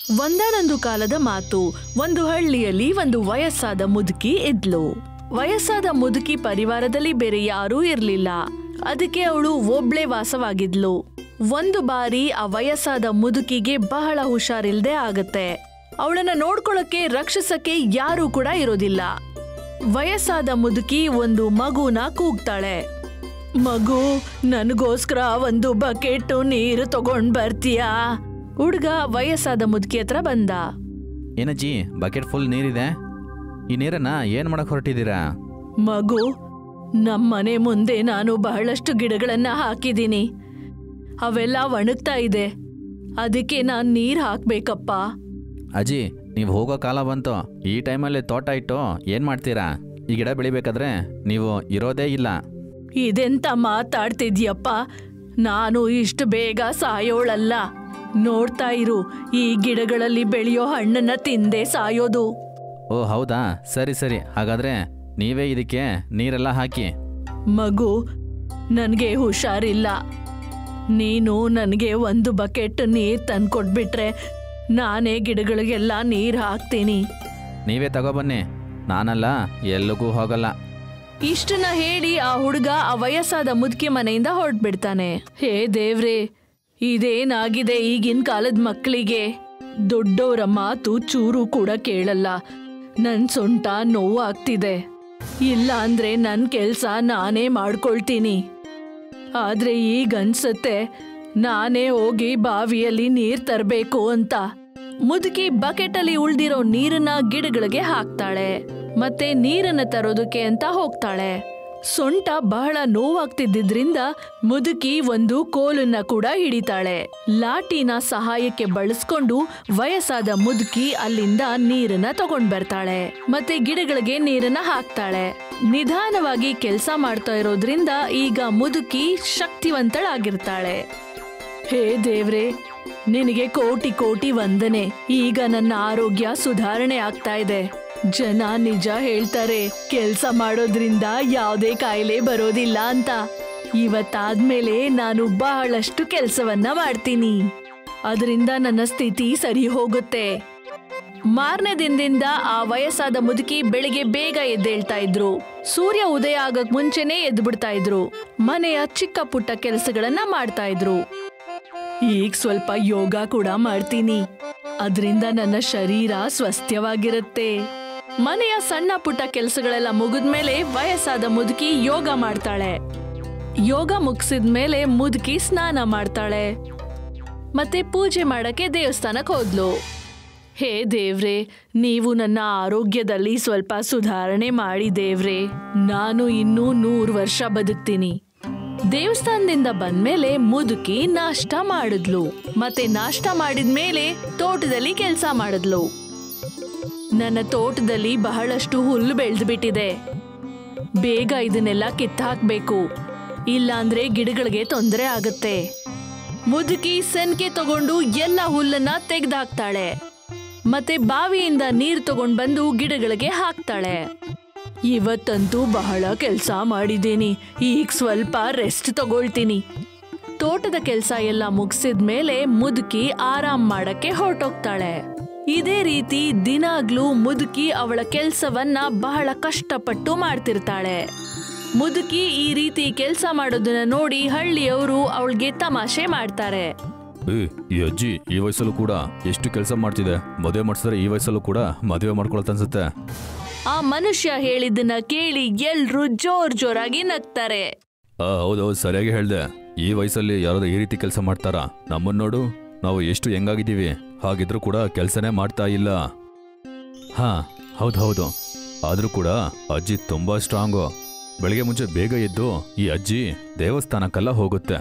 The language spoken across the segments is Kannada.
ಒಂದಾನೊಂದು ಕಾಲದ ಮಾತು. ಒಂದು ಹಳ್ಳಿಯಲ್ಲಿ ಒಂದು ವಯಸ್ಸಾದ ಮುದುಕಿ ಇದ್ಲು. ವಯಸ್ಸಾದ ಮುದುಕಿ ಪರಿವಾರದಲ್ಲಿ ಬೇರೆ ಯಾರೂ ಇರ್ಲಿಲ್ಲ. ಅದಕ್ಕೆ ಅವಳು ಒಬ್ಳೆ ವಾಸವಾಗಿದ್ಲು. ಒಂದು ಬಾರಿ ಆ ವಯಸ್ಸಾದ ಮುದುಕಿಗೆ ಬಹಳ ಹುಷಾರಿಲ್ದೆ ಆಗತ್ತೆ. ಅವಳನ್ನ ನೋಡ್ಕೊಳಕ್ಕೆ ರಕ್ಷಿಸಕ್ಕೆ ಯಾರೂ ಕೂಡ ಇರೋದಿಲ್ಲ. ವಯಸ್ಸಾದ ಮುದುಕಿ ಒಂದು ಮಗುನ ಕೂಗ್ತಾಳೆ. ಮಗು, ನನಗೋಸ್ಕರ ಒಂದು ಬಕೆಟ್ ನೀರು ತಗೊಂಡ್ ಬರ್ತೀಯಾ? ಹುಡ್ಗ ವಯಸ್ಸಾದ ಮುದುಕಿ ಹತ್ರ ಬಂದ. ಏನಜ್ಜಿ, ಬಕೆಟ್ ಫುಲ್ ನೀರಿದೆ. ಈ ನೀರನ್ನ ಏನ್ ಮಾಡಕ್ ಹೊರಟಿದ್ದೀರಾ? ಮಗು, ನಮ್ಮನೆ ಮುಂದೆ ನಾನು ಬಹಳಷ್ಟು ಗಿಡಗಳನ್ನ ಹಾಕಿದ್ದೀನಿ. ಅವೆಲ್ಲ ಒಣಗ್ತಾ ಇದೆ. ಅದಕ್ಕೆ ನಾನ್ ನೀರ್ ಹಾಕ್ಬೇಕಪ್ಪ. ಅಜ್ಜಿ, ನೀವು ಹೋಗೋ ಕಾಲ ಬಂತು. ಈ ಟೈಮಲ್ಲಿ ತೋಟ ಇಟ್ಟು ಏನ್ ಮಾಡ್ತೀರಾ? ಈ ಗಿಡ ಬೆಳಿಬೇಕಾದ್ರೆ ನೀವು ಇರೋದೇ ಇಲ್ಲ. ಇದೆಂತ ಮಾತಾಡ್ತಿದ್ಯಪ್ಪ? ನಾನು ಇಷ್ಟು ಬೇಗ ಸಾಯೋಳಲ್ಲ. ನೋಡ್ತಾ ಇರು, ಈ ಗಿಡಗಳಲ್ಲಿ ಬೆಳೆಯೋ ಹಣ್ಣನ್ನ ತಿಂದೆ ಸಾಯೋದು. ಓ ಹೌದಾ, ಸರಿ ಸರಿ. ಹಾಗಾದ್ರೆ ನೀವೇ ಇದಕ್ಕೆ ನೀರೆಲ್ಲ ಹಾಕಿ. ಮಗು, ನನಗೆ ಹುಷಾರಿಲ್ಲ. ನೀನು ನನಗೆ ಒಂದು ಬಕೆಟ್ ನೀರ್ ತಂದ್ಕೊಟ್ಬಿಟ್ರೆ ನಾನೇ ಗಿಡಗಳಿಗೆಲ್ಲ ನೀರ್ ಹಾಕ್ತೀನಿ. ನೀವೇ ತಗೊಬನ್ನಿ, ನಾನಲ್ಲ ಎಲ್ಲಿಗೂ ಹೋಗಲ್ಲ. ಇಷ್ಟನ್ನ ಹೇಳಿ ಆ ಹುಡುಗ ಆ ವಯಸ್ಸಾದ ಮುದುಕಿ ಮನೆಯಿಂದ ಹೊರಟ್ಬಿಡ್ತಾನೆ. ಹೇ ದೇವ್ರೇ, ಇದೇನಾಗಿದೆ ಈಗಿನ ಕಾಲದ ಮಕ್ಕಳಿಗೆ? ದೊಡ್ಡವರ ಮಾತು ಚೂರು ಕೂಡ ಕೇಳಲ್ಲ. ನನ್ ಸೊಂಟ ನೋವು ಆಗ್ತಿದೆ. ಇಲ್ಲ ಅಂದ್ರೆ ನನ್ ಕೆಲ್ಸ ನಾನೇ ಮಾಡ್ಕೊಳ್ತೀನಿ. ಆದ್ರೆ ಈಗನ್ಸತ್ತೆ ನಾನೇ ಹೋಗಿ ಬಾವಿಯಲ್ಲಿ ನೀರ್ ತರಬೇಕು ಅಂತ. ಮುದುಕಿ ಬಕೆಟ್ ಅಲ್ಲಿ ಉಳ್ದಿರೋ ನೀರನ್ನ ಗಿಡಗಳಿಗೆ ಹಾಕ್ತಾಳೆ. ಮತ್ತೆ ನೀರನ್ನ ತರೋದಕ್ಕೆ ಅಂತ ಹೋಗ್ತಾಳೆ. ಸೊಂಟ ಬಹಳ ನೋವಾಗ್ತಿದ್ದಿದ್ರಿಂದ ಮುದುಕಿ ಒಂದು ಕೋಲನ್ನ ಕೂಡ ಹಿಡಿತಾಳೆ. ಲಾಟಿನ ಸಹಾಯಕ್ಕೆ ಬಳಸ್ಕೊಂಡು ವಯಸ್ಸಾದ ಮುದುಕಿ ಅಲ್ಲಿಂದ ನೀರನ್ನ ತಗೊಂಡ್ ಬರ್ತಾಳೆ. ಮತ್ತೆ ಗಿಡಗಳಿಗೆ ನೀರನ್ನ ಹಾಕ್ತಾಳೆ. ನಿಧಾನವಾಗಿ ಕೆಲ್ಸ ಮಾಡ್ತಾ ಇರೋದ್ರಿಂದ ಈಗ ಮುದುಕಿ ಶಕ್ತಿವಂತಳಾಗಿರ್ತಾಳೆ. ಹೇ ದೇವ್ರೆ, ನಿನಗೆ ಕೋಟಿ ಕೋಟಿ ವಂದನೆ. ಈಗ ನನ್ನ ಆರೋಗ್ಯ ಸುಧಾರಣೆ ಆಗ್ತಾ ಇದೆ. ಜನ ನಿಜ ಹೇಳ್ತಾರೆ, ಕೆಲ್ಸ ಮಾಡೋದ್ರಿಂದ ಯಾವುದೇ ಕಾಯಿಲೆ ಬರೋದಿಲ್ಲ ಅಂತ. ಇವತ್ತಾದ್ಮೇಲೆ ನಾನು ಬಹಳಷ್ಟು ಕೆಲ್ಸವನ್ನ ಮಾಡ್ತೀನಿ. ಅದರಿಂದ ನನ್ನ ಸ್ಥಿತಿ ಸರಿ ಹೋಗುತ್ತೆ. ಮಾರನೇ ದಿನದಿಂದ ಆ ವಯಸ್ಸಾದ ಮುದುಕಿ ಬೆಳಿಗ್ಗೆ ಬೇಗ ಎದ್ದೇಳ್ತಾ ಇದ್ರು. ಸೂರ್ಯ ಉದಯ ಆಗಕ್ ಮುಂಚೆನೆ ಎದ್ದು ಬಿಡ್ತಾ ಇದ್ರು. ಮನೆಯ ಚಿಕ್ಕ ಪುಟ್ಟ ಕೆಲಸಗಳನ್ನ ಮಾಡ್ತಾ ಇದ್ರು. ಈಗ ಸ್ವಲ್ಪ ಯೋಗ ಕೂಡ ಮಾಡ್ತೀನಿ. ಅದರಿಂದ ನನ್ನ ಶರೀರ ಸ್ವಸ್ಥವಾಗಿರುತ್ತೆ. ಮನೆಯ ಸಣ್ಣ ಪುಟ್ಟ ಕೆಲಸಗಳೆಲ್ಲ ಮುಗಿದ್ಮೇಲೆ ವಯಸ್ಸಾದ ಮುದುಕಿ ಯೋಗ ಮಾಡ್ತಾಳೆ. ಯೋಗ ಮುಗಿಸಿದ್ಮೇಲೆ ಮುದುಕಿ ಸ್ನಾನ ಮಾಡ್ತಾಳೆ. ಮತ್ತೆ ಪೂಜೆ ಮಾಡಕ್ಕೆ ದೇವಸ್ಥಾನಕ್ಕೆ ಹೋದ್ಲು. ಹೇ ದೇವ್ರೆ, ನೀವು ನನ್ನ ಆರೋಗ್ಯದಲ್ಲಿ ಸ್ವಲ್ಪ ಸುಧಾರಣೆ ಮಾಡಿ ದೇವ್ರೆ. ನಾನು ಇನ್ನೂ 100 ವರ್ಷ ಬದುಕ್ತೀನಿ. ದೇವಸ್ಥಾನದಿಂದ ಬಂದ್ಮೇಲೆ ಮುದುಕಿ ನಾಷ್ಟ ಮಾಡಿದ್ಲು. ಮತ್ತೆ ನಾಷ್ಟ ಮಾಡಿದ್ಮೇಲೆ ತೋಟದಲ್ಲಿ ಕೆಲ್ಸ ಮಾಡಿದ್ಲು. ನನ್ನ ತೋಟದಲ್ಲಿ ಬಹಳಷ್ಟು ಹುಲ್ಲು ಬೆಳೆದು ಬಿಟ್ಟಿದೆ. ಬೇಗ ಇದನ್ನೆಲ್ಲ ಕಿತ್ತಾಕ್ಬೇಕು, ಇಲ್ಲಾಂದ್ರೆ ಗಿಡಗಳಿಗೆ ತೊಂದರೆ ಆಗತ್ತೆ. ಮುದುಕಿ ಸೆನ್ಕೆ ತಗೊಂಡು ಎಲ್ಲ ಹುಲ್ಲನ್ನ ತೆಗೆದಾಕ್ತಾಳೆ. ಮತ್ತೆ ಬಾವಿಯಿಂದ ನೀರು ತಗೊಂಡ್ ಬಂದು ಗಿಡಗಳಿಗೆ ಹಾಕ್ತಾಳೆ. ಇವತ್ತಂತೂ ಬಹಳ ಕೆಲ್ಸ ಮಾಡಿದ್ದೀನಿ. ಈಗ ಸ್ವಲ್ಪ ರೆಸ್ಟ್ ತಗೊಳ್ತೀನಿ. ತೋಟದ ಕೆಲ್ಸ ಎಲ್ಲ ಮುಗಿಸಿದ್ಮೇಲೆ ಮುದುಕಿ ಆರಾಮ್ ಮಾಡಕ್ಕೆ ಹೊರಟೋಗ್ತಾಳೆ. ಇದೇ ರೀತಿ ದಿನಾಗ್ಲೂ ಮುದುಕಿ ಅವಳ ಕೆಲ್ಸವನ್ನ ಬಹಳ ಕಷ್ಟಪಟ್ಟು ಮಾಡ್ತಿರ್ತಾಳೆ. ಮುದುಕಿ ಈ ರೀತಿ ಕೆಲ್ಸ ಮಾಡೋದನ್ನ ನೋಡಿ ಹಳ್ಳಿಯವರು ಅವಳಿಗೆ ತಮಾಷೆ ಮಾಡ್ತಾರೆ. ಈ ಅಜ್ಜಿ ಈ ವಯಸ್ಸಲ್ಲೂ ಕೂಡ ಎಷ್ಟು ಕೆಲಸ ಮಾಡ್ತಿದೆ. ಮದುವೆ ಮಾಡಿಸಿದ್ರೆ ಈ ವಯಸ್ಸಲ್ಲೂ ಕೂಡ ಮದುವೆ ಮಾಡ್ಕೊಳತ್ತ ಅನ್ಸುತ್ತೆ. ಆ ಮನುಷ್ಯ ಹೇಳಿದ್ದನ್ನ ಕೇಳಿ ಎಲ್ರೂ ಜೋರಾಗಿ ನಗ್ತಾರೆ. ಹೌದೌದು, ಸರಿಯಾಗಿ ಹೇಳ್ದೆ. ಈ ವಯಸ್ಸಲ್ಲಿ ಯಾರಾದ್ರೂ ಈ ರೀತಿ ಕೆಲಸ ಮಾಡ್ತಾರಾ? ನಮ್ಮನ್ನ ನೋಡು, ನಾವು ಎಷ್ಟು ಹೆಂಗಾಗಿದ್ದೀವಿ. ಹಾಗಿದ್ರೂ ಕೂಡ ಕೆಲಸನೇ ಮಾಡ್ತಾ ಇಲ್ಲ. ಹಾ ಹೌದು, ಆದ್ರೂ ಕೂಡ ಅಜ್ಜಿ ತುಂಬಾ ಸ್ಟ್ರಾಂಗು. ಬೆಳಿಗ್ಗೆ ಮುಂಚೆ ಬೇಗ ಎದ್ದು ಈ ಅಜ್ಜಿ ದೇವಸ್ಥಾನಕ್ಕೆಲ್ಲ ಹೋಗುತ್ತೆ.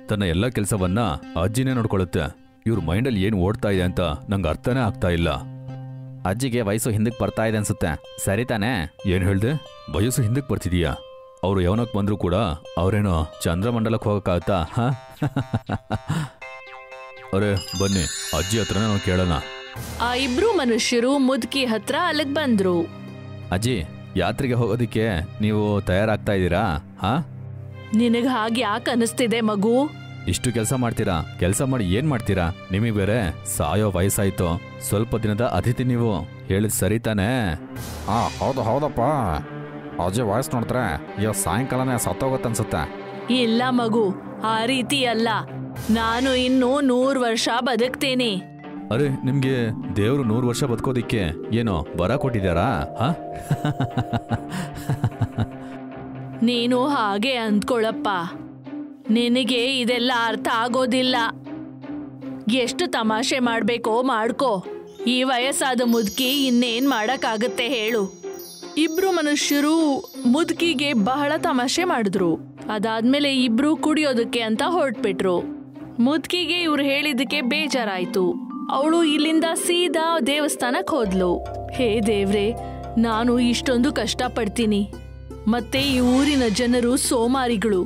ತನ್ನ ಎಲ್ಲ ಕೆಲಸವನ್ನ ಅಜ್ಜಿನೇ ನೋಡ್ಕೊಳ್ಳುತ್ತೆ. ಇವ್ರ ಮೈಂಡಲ್ಲಿ ಏನು ಓಡ್ತಾ ಇದೆ ಅಂತ ನಂಗೆ ಅರ್ಥನೇ ಆಗ್ತಾ ಇಲ್ಲ. ಅಜ್ಜಿಗೆ ವಯಸ್ಸು ಹಿಂದಕ್ಕೆ ಬರ್ತಾ ಇದೆ ಅನ್ಸುತ್ತೆ. ಸರಿ ತಾನೇ? ಏನ್ ಹೇಳ್ದೆ? ವಯಸ್ಸು ಹಿಂದಕ್ಕೆ ಬರ್ತಿದೀಯಾ? ಅವ್ರು ಯಾವನಕ್ ಬಂದ್ರು ಕೂಡ ಅವ್ರೇನೋ ಚಂದ್ರಮಂಡಲಕ್ಕೆ ಹೋಗಕ್ಕಾಗತ್ತಾ? ಅರೆ ಬನ್ನಿ, ಅಜ್ಜಿ ಹತ್ರನೇ ನಾವು ಕೇಳೋಣ. ಆ ಇಬ್ರು ಮನುಷ್ಯರು ಮುದುಕಿ ಹತ್ರ ಅಲ್ಲಿಗೆ ಬಂದ್ರು. ಅಜ್ಜಿ, ಯಾತ್ರೆಗೆ ಹೋಗೋದಿಕ್ಕೆ ನೀವು ತಯಾರಾಗ್ತಾ ಇದ್ದೀರಾ? ನಿನಗ್ ಹಾಗೆ ಯಾಕೆ ಅನಿಸ್ತಿದೆ ಮಗು? ಇಷ್ಟು ಕೆಲಸ ಮಾಡ್ತೀರಾ? ಕೆಲಸ ಮಾಡಿ ಏನ್ ಮಾಡ್ತೀರಾ? ನಿಮಗೆ ಬೇರೆ ಸಾಯೋ ವಯಸ್ಸಾಯ್ತು. ಸ್ವಲ್ಪ ದಿನದ ಅತಿಥಿ ನೀವು. ಹೇಳಿದ್ ಸರಿ ತಾನೇ? ಹೌದಪ್ಪ. ಅಜಯ್ ವಾಯ್ಸ್ ನೋಡಿದ್ರೆ ಈಗ ಸಾಯಂಕಾಲನೇ ಸತ್ತೋಗತ್ತನ್ಸುತ್ತೆ. ಇಲ್ಲ ಮಗು, ಆ ರೀತಿ ಅಲ್ಲ. ನಾನು ಇನ್ನೂ 100 ವರ್ಷ ಬದುಕ್ತೀನಿ. ಅರೆ, ನಿಮ್ಗೆ ದೇವ್ರು 100 ವರ್ಷ ಬದುಕೋದಿಕ್ಕೆ ಏನೋ ಬರ ಕೊಟ್ಟಿದ್ದಾರಾ? ನೀನು ಹಾಗೆ ಅಂದ್ಕೊಳಪ್ಪ. ನಿನಗೆ ಇದೆಲ್ಲ ಅರ್ಥ ಆಗೋದಿಲ್ಲ. ಎಷ್ಟು ತಮಾಷೆ ಮಾಡ್ಬೇಕೋ ಮಾಡ್ಕೋ. ಈ ವಯಸ್ಸಾದ ಮುದುಕಿ ಇನ್ನೇನ್ ಮಾಡಕ್ಕಾಗತ್ತೆ ಹೇಳು. ಇಬ್ರು ಮನುಷ್ಯರು ಮುದುಕಿಗೆ ಬಹಳ ತಮಾಷೆ ಮಾಡಿದ್ರು. ಅದಾದ್ಮೇಲೆ ಇಬ್ರು ಕುಡಿಯೋದಕ್ಕೆ ಅಂತ ಹೊರಟ್ಬಿಟ್ರು. ಮುದುಕಿಗೆ ಇವ್ರು ಹೇಳಿದ್ದಕ್ಕೆ ಬೇಜಾರಾಯ್ತು. ಅವಳು ಇಲ್ಲಿಂದ ಸೀದಾ ದೇವಸ್ಥಾನಕ್ಕೆ ಹೋದ್ಲು. ಹೇ ದೇವ್ರೆ, ನಾನು ಇಷ್ಟೊಂದು ಕಷ್ಟ ಪಡ್ತೀನಿ, ಮತ್ತೆ ಈ ಊರಿನ ಜನರು ಸೋಮಾರಿಗಳು.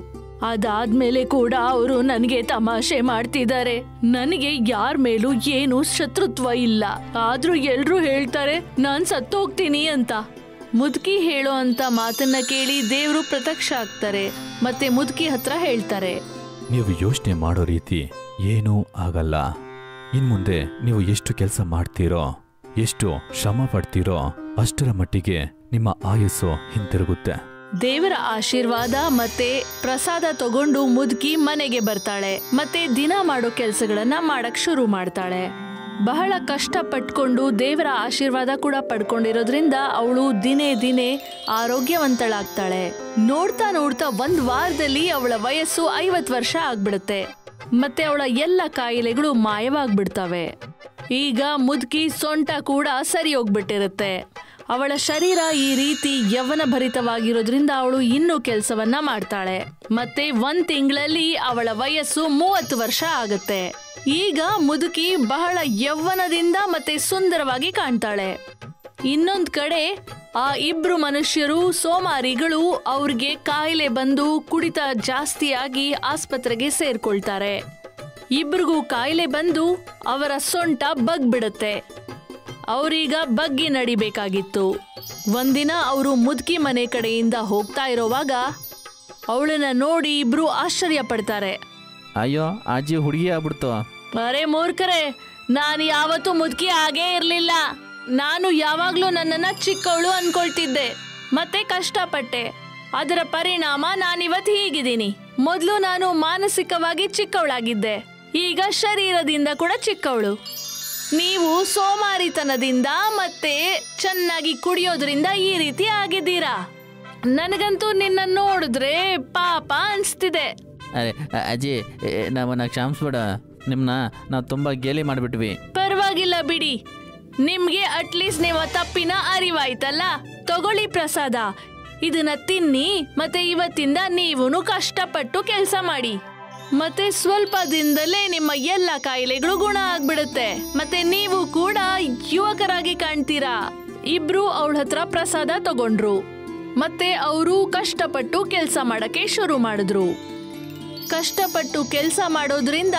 ಅದಾದ್ಮೇಲೆ ಕೂಡ ಅವರು ನನಗೆ ತಮಾಷೆ ಮಾಡ್ತಿದ್ದಾರೆ. ನನಗೆ ಯಾರ ಮೇಲೂ ಏನು ಶತ್ರುತ್ವ ಇಲ್ಲ, ಆದ್ರೂ ಎಲ್ರೂ ಹೇಳ್ತಾರೆ ನಾನ್ ಸತ್ತೋಗ್ತೀನಿ ಅಂತ. ಮುದುಕಿ ಹೇಳೋ ಅಂತ ಮಾತನ್ನ ಕೇಳಿ ದೇವ್ರು ಪ್ರತ್ಯಕ್ಷ ಆಗ್ತಾರೆ. ಮತ್ತೆ ಮುದುಕಿ ಹತ್ರ ಹೇಳ್ತಾರೆ, ನೀವು ಯೋಚನೆ ಮಾಡೋ ರೀತಿ ಏನೂ ಆಗಲ್ಲ. ಇನ್ಮುಂದೆ ನೀವು ಎಷ್ಟು ಕೆಲಸ ಮಾಡ್ತೀರೋ, ಎಷ್ಟು ಶ್ರಮ ಪಡ್ತೀರೋ ಅಷ್ಟರ ಮಟ್ಟಿಗೆ ನಿಮ್ಮ ಆಯುಸ್ಸು ಹಿಂತಿರುಗುತ್ತೆ. ದೇವರ ಆಶೀರ್ವಾದ ಮತ್ತೆ ಪ್ರಸಾದ ತಗೊಂಡು ಮುದುಕಿ ಮನೆಗೆ ಬರ್ತಾಳೆ. ಮತ್ತೆ ದಿನ ಮಾಡೋ ಕೆಲ್ಸಗಳನ್ನ ಮಾಡಕ್ ಶುರು ಮಾಡ್ತಾಳೆ. ಬಹಳ ಕಷ್ಟ ಪಟ್ಕೊಂಡು ದೇವರ ಆಶೀರ್ವಾದ ಕೂಡ ಪಡ್ಕೊಂಡಿರೋದ್ರಿಂದ ಅವಳು ದಿನೇ ದಿನೇ ಆರೋಗ್ಯವಂತಳಾಗ್ತಾಳೆ. ನೋಡ್ತಾ ನೋಡ್ತಾ 1 ವಾರದಲ್ಲಿ ಅವಳ ವಯಸ್ಸು 50 ವರ್ಷ ಆಗ್ಬಿಡುತ್ತೆ. ಮತ್ತೆ ಅವಳ ಎಲ್ಲ ಕಾಯಿಲೆಗಳು ಮಾಯವಾಗ್ಬಿಡ್ತವೆ. ಈಗ ಮುದುಕಿ ಸೊಂಟ ಕೂಡ ಸರಿ ಹೋಗ್ಬಿಟ್ಟಿರುತ್ತೆ. ಅವಳ ಶರೀರ ಈ ರೀತಿ ಯೌವನ ಭರಿತವಾಗಿರೋದ್ರಿಂದ ಅವಳು ಇನ್ನೂ ಕೆಲಸವನ್ನ ಮಾಡ್ತಾಳೆ. ಮತ್ತೆ 1 ತಿಂಗಳಲ್ಲಿ ಅವಳ ವಯಸ್ಸು 30 ವರ್ಷ ಆಗುತ್ತೆ. ಈಗ ಮುದುಕಿ ಬಹಳ ಯೌವನದಿಂದ ಮತ್ತೆ ಸುಂದರವಾಗಿ ಕಾಣ್ತಾಳೆ. ಇನ್ನೊಂದ್ ಕಡೆ ಆ ಇಬ್ರು ಮನುಷ್ಯರು ಸೋಮಾರಿಗಳು ಅವ್ರಿಗೆ ಕಾಯಿಲೆ ಬಂದು ಕುಡಿತ ಜಾಸ್ತಿಯಾಗಿ ಆಸ್ಪತ್ರೆಗೆ ಸೇರ್ಕೊಳ್ತಾರೆ. ಇಬ್ರಿಗೂ ಕಾಯಿಲೆ ಬಂದು ಅವರ ಸೊಂಟ ಬಗ್ಬಿಡುತ್ತೆ. ಅವರೀಗ ಬಗ್ಗಿ ನಡಿಬೇಕಾಗಿತ್ತು. ಒಂದಿನ ಅವರು ಮುದುಕಿ ಮನೆ ಕಡೆಯಿಂದ ಹೋಗ್ತಾ ಇರೋವಾಗ ಅವಳನ್ನ ನೋಡಿ ಇಬ್ರು ಆಶ್ಚರ್ಯ ಪಡ್ತಾರೆ. ಅಯ್ಯೋ, ಅಜ್ಜಿ ಹುಡುಗಿ ಆಗ್ಬಿಡ್ತು. ಅರೆ ಮೂರ್ಖರೇ, ನಾನು ಯಾವತ್ತೂ ಮುದುಕಿ ಆಗೇ ಇರ್ಲಿಲ್ಲ. ನಾನು ಯಾವಾಗ್ಲೂ ನನ್ನನ್ನ ಚಿಕ್ಕವಳು ಅನ್ಕೊಳ್ತಿದ್ದೆ, ಮತ್ತೆ ಕಷ್ಟಪಟ್ಟೆ. ಅದರ ಪರಿಣಾಮ ನಾನಿವತ್ತು ಹೀಗಿದ್ದೀನಿ. ಮೊದಲು ನಾನು ಮಾನಸಿಕವಾಗಿ ಚಿಕ್ಕವಳಾಗಿದ್ದೆ, ಈಗ ಶರೀರದಿಂದ ಕೂಡ ಚಿಕ್ಕವಳು. ನೀವು ಸೋಮಾರಿತನದಿಂದ ಮತ್ತೆ ಚೆನ್ನಾಗಿ ಕುಡಿಯೋದ್ರಿಂದ ಈ ರೀತಿ ಆಗಿದ್ದೀರಾ. ನನಗಂತೂ ನಿನ್ನ ನೋಡಿದ್ರೆ ಪಾಪ ಅನ್ಸ್ತಿದೆ. ಅರೆ ಅಜ್ಜಿ, ನಮ್ಮನ್ನ ಕ್ಷಮಿಸ್ಬೇಡ. ನಿಮ್ಮನ್ನ ನಾವು ತುಂಬಾ ಗೇಲಿ ಮಾಡಿಬಿಟ್ವಿ. ಪರವಾಗಿಲ್ಲ ಬಿಡಿ, ನಿಮ್ಗೆ ಅಟ್ಲೀಸ್ಟ್ ನಿಮ್ಮ ತಪ್ಪಿನ ಅರಿವಾಯ್ತಲ್ಲ. ತಗೊಳ್ಳಿ ಪ್ರಸಾದ, ಇದನ್ನ ತಿನ್ನಿ. ಮತ್ತೆ ಇವತ್ತಿಂದ ನೀವೂನು ಕಷ್ಟಪಟ್ಟು ಕೆಲಸ ಮಾಡಿ. ಮತ್ತೆ ಸ್ವಲ್ಪ ದಿನದಲ್ಲೇ ನಿಮ್ಮ ಎಲ್ಲ ಕಾಯಿಲೆಗಳು ಗುಣ ಆಗ್ಬಿಡುತ್ತೆ. ಮತ್ತೆ ನೀವು ಕೂಡ ಯುವಕರಾಗಿ ಕಾಣ್ತೀರಾ. ಇಬ್ರು ಅವಳ ಹತ್ರ ಪ್ರಸಾದ ತಗೊಂಡ್ರು. ಮತ್ತೆ ಅವರು ಕಷ್ಟಪಟ್ಟು ಕೆಲಸ ಮಾಡಕ್ಕೆ ಶುರು ಮಾಡಿದ್ರು. ಕಷ್ಟಪಟ್ಟು ಕೆಲಸ ಮಾಡೋದ್ರಿಂದ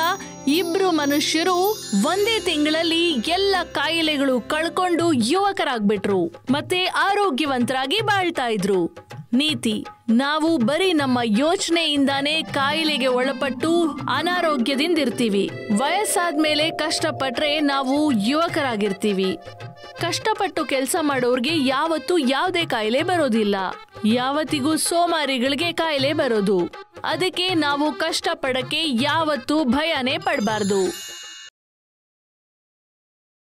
ಇಬ್ರು ಮನುಷ್ಯರು 1 ತಿಂಗಳಲ್ಲಿ ಎಲ್ಲ ಕಾಯಿಲೆಗಳು ಕಳ್ಕೊಂಡು ಯುವಕರಾಗ್ಬಿಟ್ರು. ಮತ್ತೆ ಆರೋಗ್ಯವಂತರಾಗಿ ಬಾಳ್ತಾ ಇದ್ರು. ನೀತಿ: ನಾವು ಬರೀ ನಮ್ಮ ಯೋಚನೆಯಿಂದಾನೇ ಕಾಯಿಲೆಗೆ ಒಳಪಟ್ಟು ಅನಾರೋಗ್ಯದಿಂದಿರ್ತೀವಿ. ವಯಸ್ಸಾದ್ಮೇಲೆ ಕಷ್ಟಪಟ್ರೆ ನಾವು ಯುವಕರಾಗಿರ್ತೀವಿ. ಕಷ್ಟಪಟ್ಟು ಕೆಲಸ ಮಾಡೋರ್ಗೆ ಯಾವತ್ತೂ ಯಾವುದೇ ಕಾಯಿಲೆ ಬರೋದಿಲ್ಲ. ಯಾವತ್ತಿಗೂ ಸೋಮಾರಿಗಳಿಗೆ ಕಾಯಿಲೆ ಬರೋದು. ಅದಕ್ಕೆ ನಾವು ಕಷ್ಟಪಡಕ್ಕೆ ಯಾವತ್ತೂ ಭಯನೇ ಪಡಬಾರ್ದು.